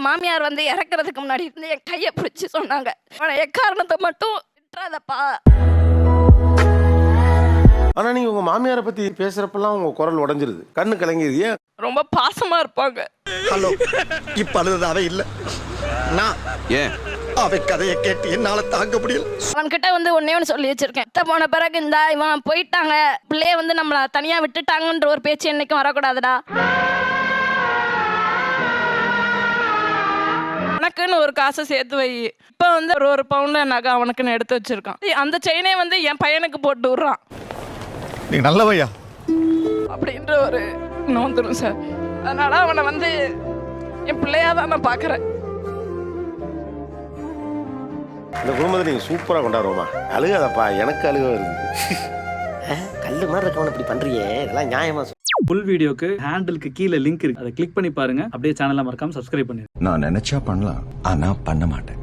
மாமியார் வந்து இறக்குறதுக்கு முன்னாடி இருந்து என் கையை பிடிச்சி சொன்னாங்க, எக்காரணத்தை மட்டும் விட்டுறாதப்பா. ஆனா நீங்க உங்க மாமியாரை பத்தி பேசுறப்பெல்லாம் உங்க குரல் உடைஞ்சிருது, கண்ணு கலங்கிருது. ஏன்? ரொம்ப பாசமா இருப்பாங்க. ஹலோ, இப்ப அழுதாவே இல்ல, நான் ஏன் அவ கதையை கேட்டு என்னால தாங்க முடியல. அவன்கிட்ட வந்து ஒன்னே ஒன்று சொல்லி வச்சிருக்கேன், போன பிறகு இந்த இவன் போயிட்டாங்க, பிள்ளைய வந்து நம்மள தனியா விட்டுட்டாங்கன்ற ஒரு பேச்சு என்னைக்கும் வரக்கூடாதுடா. உனக்குன்னு ஒரு காசை சேர்த்து வை. இப்ப வந்து ஒரு பவுண்ட நகை அவனுக்குன்னு எடுத்து வச்சிருக்கான். அந்த செயினே வந்து என் பையனுக்கு போட்டு விடுறான். நீ நல்லவையா அப்படின்ற ஒரு நோந்துரும் சார். அதனால அவனை வந்து என் பிள்ளையா தான் நான் பாக்குறேன். இந்த குடும்பத்தை நீங்க சூப்பரா கொண்டாடுவோமா. அழுகாதப்பா, எனக்கு அழுக வருது. கல்லு மாதிரி இருக்கவன இப்படி பண்றியே, இதெல்லாம் நியாயமா? ஃபுல் வீடியோக்கு ஹேண்டிலுக்கு கீழே லிங்க் இருக்கு, அதை கிளிக் பண்ணி பாருங்க. அப்படியே சேனலை மறக்காம சப்ஸ்கிரைப் பண்ணிருங்க. நான் நினைச்சா பண்ணலாம், ஆனா பண்ண மாட்டேன்.